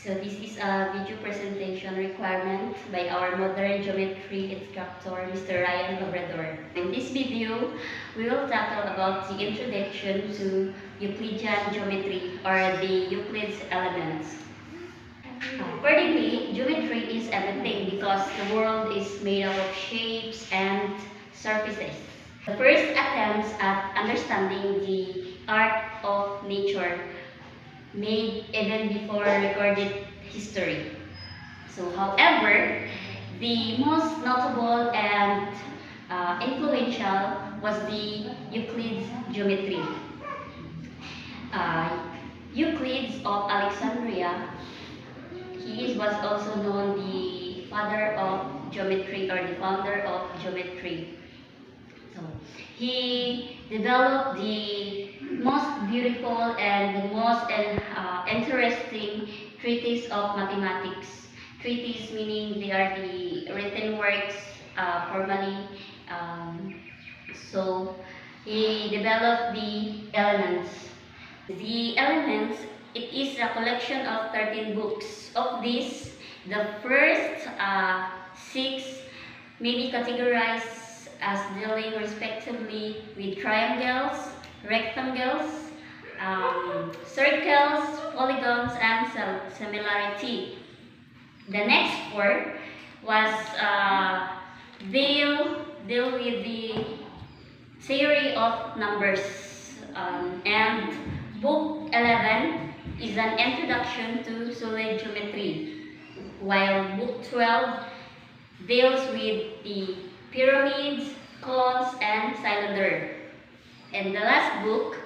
So this is a video presentation requirement by our modern geometry instructor, Mr. Ryan Labrador. In this video, we will tackle about the introduction to Euclidean geometry or the Euclid's elements. Accordingly, geometry is everything because the world is made up of shapes and surfaces. The first attempts at understanding the art of nature made even before recorded history. So, however, the most notable and influential was the Euclid's geometry. Uh, Euclid of Alexandria, he was also known the father of geometry or the founder of geometry. So, he developed the most beautiful and the most interesting treatise of mathematics. Treatise meaning they are the written works formally. So he developed the elements. The elements, it is a collection of 13 books. Of these, the first 6 may be categorized as dealing respectively with triangles, rectangles, circles, polygons, and similarity. The next 4 was deal with the theory of numbers, and book 11 is an introduction to solid geometry, while book 12 deals with the pyramids, cones, and cylinder. And the last book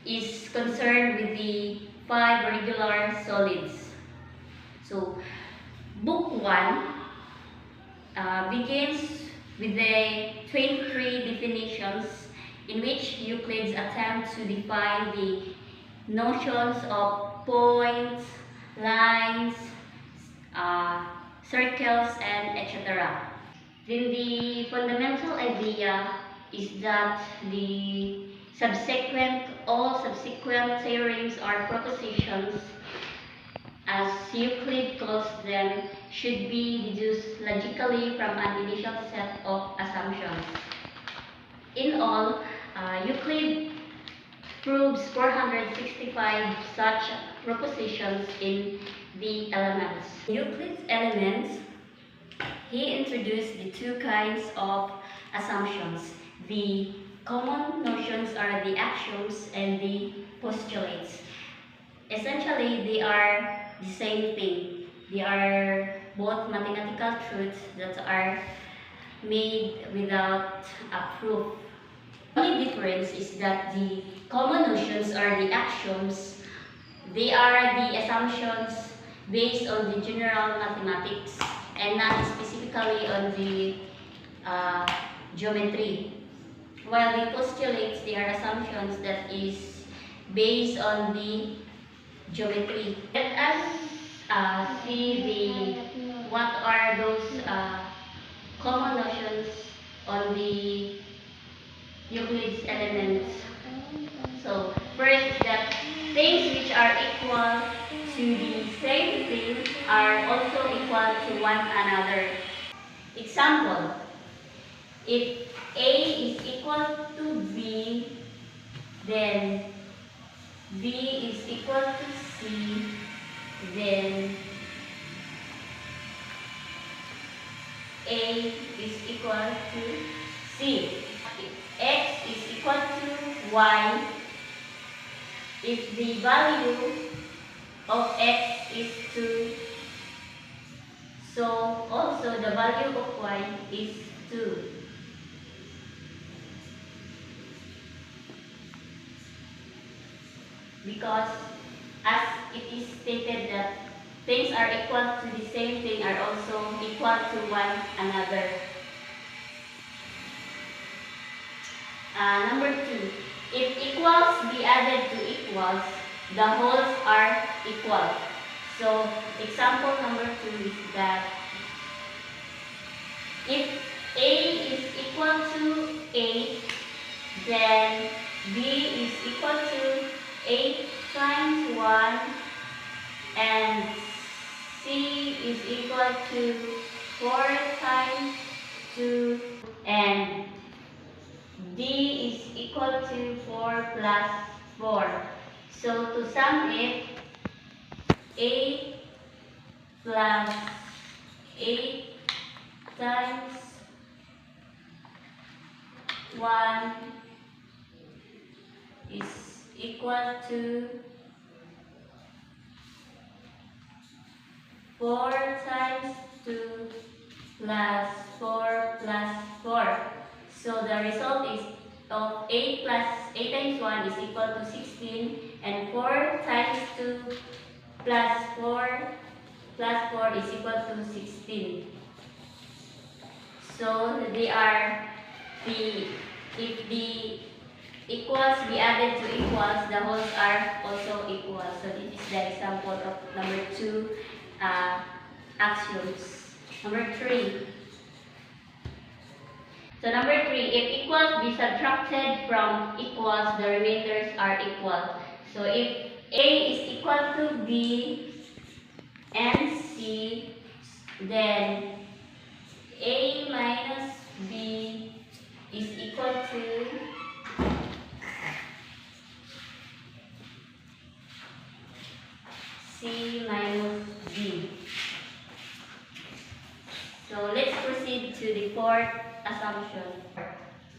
is concerned with the 5 regular solids. So, book 1 begins with the 23 definitions in which Euclid attempts to define the notions of points, lines, circles, and etc. Then the fundamental idea is that all subsequent theorems or propositions, as Euclid calls them, should be deduced logically from an initial set of assumptions. In all, Euclid proves 465 such propositions in the elements. Euclid's elements, he introduced the 2 kinds of assumptions. The common notions are the axioms and the postulates. Essentially, they are the same thing. They are both mathematical truths that are made without a proof. The only difference is that the common notions are the axioms. They are the assumptions based on the general mathematics and not specifically on the geometry. While the postulates, they are assumptions that is based on the geometry. Let us see what are those common notions on the Euclid's elements. So first is that things which are equal to the same thing are also equal to one another. Example, if A is equal to B, then B is equal to C, then A is equal to C. If X is equal to Y, if the value of X is 2, so also the value of Y is 2. Because as it is stated that things are equal to the same thing are also equal to one another. Number 2, if equals be added to equals, the wholes are equal. So example number 2 is that if A is equal to 8, then B is equal to 8 times 1 and is equal to 4 times 2, and D is equal to 4 plus 4. So to sum it, 8 plus 8 times 1 is equal to 4 times 2 plus 4 plus 4. So the result is of 8 times 1 is equal to 16, and 4 times 2 plus 4 plus 4 is equal to 16. So they are if the equals be added to equals, the wholes are also equal. So this is the example of number 2 axioms. Number 3. So number 3, if equals be subtracted from equals, the remainders are equal. So if A is equal to B and C, then A minus B is equal to C minus D. So let's proceed to the fourth assumption.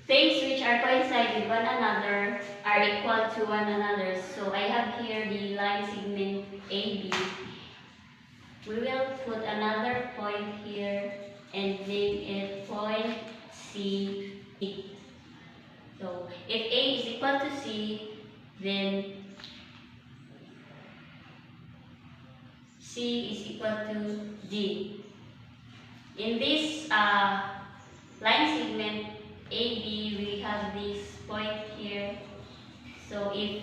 Things which are coincide with one another are equal to one another. So I have here the line segment AB. We will put another point here and name it point C. So if A is equal to C, then C is equal to D. In this line segment AB, we have this point here. So if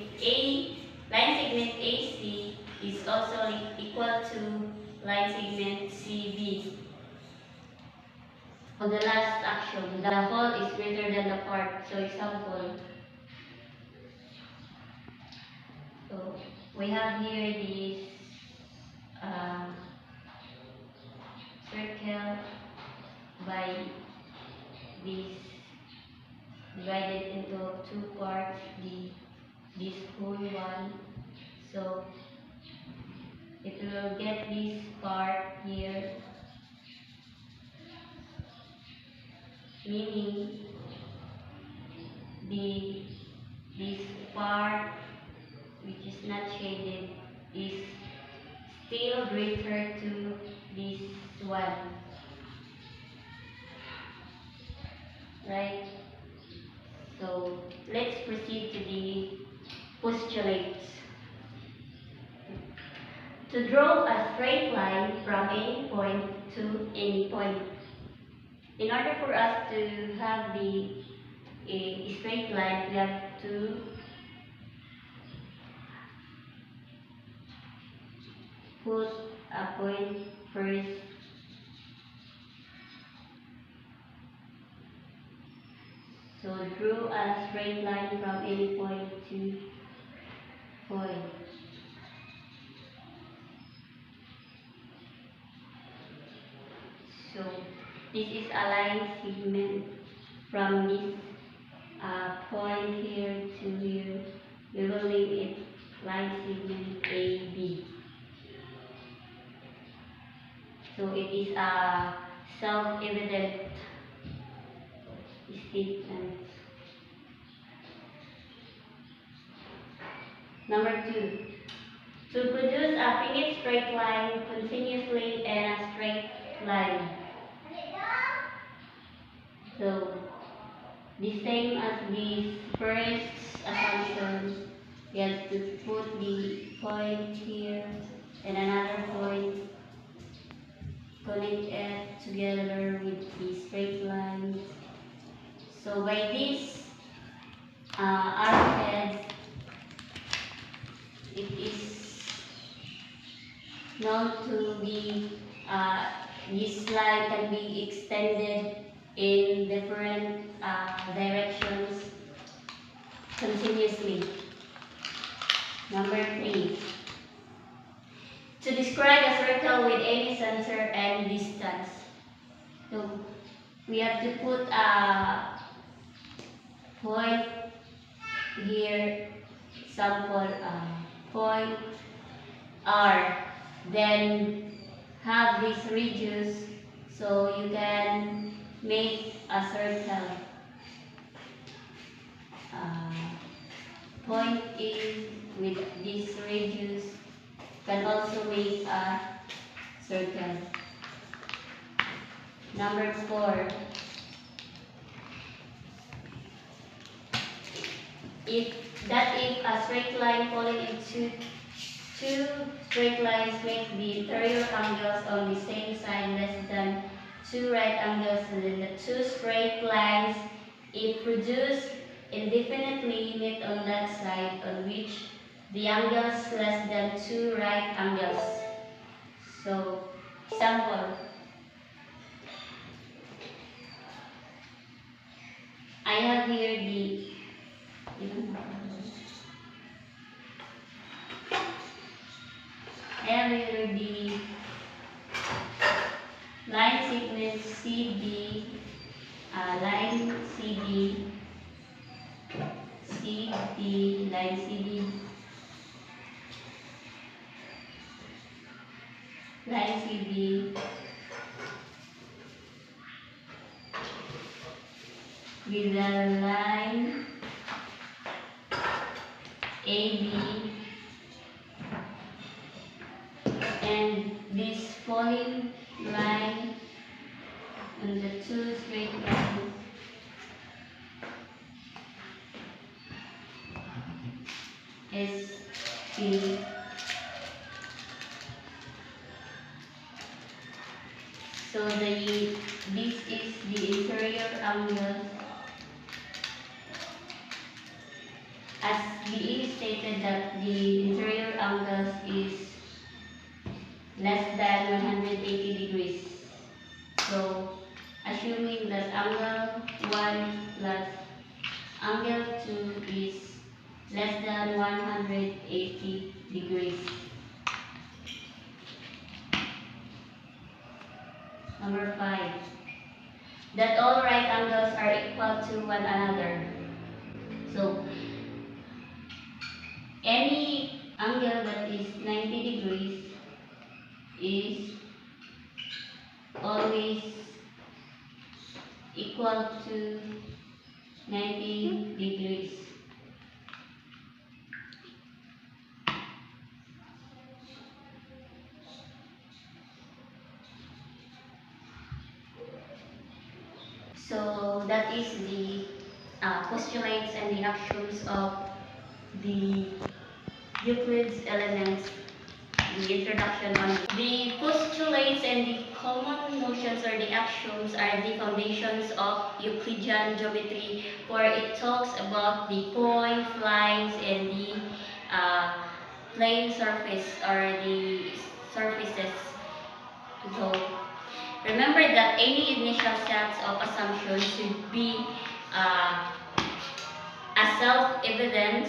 line segment AC is also equal to line segment CB. For the last axiom, the whole is greater than the part. So example. So we have here this circle by this divided into 2 parts, this whole one. So it will get this part here, meaning this part which is not shaded is still greater to this one, right? So let's proceed to the postulates. To draw a straight line from any point to any point. In order for us to have a straight line, we have to put a point first. So draw a straight line from any point to point. So this is a line segment from this point here to here. We will name it line segment AB. So it is a self-evident statement. Number 2. To produce a finite straight line continuously and a straight line. So the same as the first assumption, we have to put the point here and another point, connect it together with the straight line. So by this arrowhead, it is known to be this line can be extended in different directions continuously. Number 3. to describe a circle with any center and distance. So we have to put a point here, sample point R, then have this radius so you can make a circle. Point is with this radius can also make a circle. Number 4. If a straight line falling into two straight lines make the interior angles on the same side less than two right angles, and then the two straight lines, if produced indefinitely, meet on that side on which the angles less than two right angles. So, example. I have here the line segment CD, line CD, line CD, line CD, with the line AB, and this falling line on the two straight lines is P. So this is the interior angle. As being stated that the interior angle is less than 180 degrees. So, assuming that angle 1 plus angle 2 is less than 180 degrees. Number 5. That all right angles are equal to one another. So, any angle that is 90 degrees is always equal to 90 degrees. So that is the postulates and the axioms of the Euclid's elements, the introduction on the postulates and the common notions or the axioms are the foundations of Euclidean geometry, where it talks about the points, lines, and the plane surface or the surfaces. So remember that any initial sets of assumptions should be as self-evident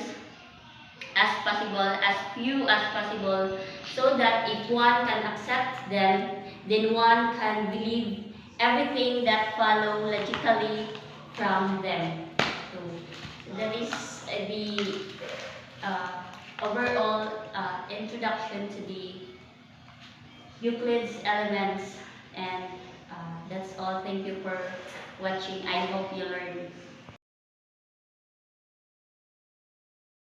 as possible, as few as possible, so that if one can accept them, then one can believe everything that follow logically from them. So that is the overall introduction to the Euclid's elements, and that's all. Thank you for watching. I hope you learned.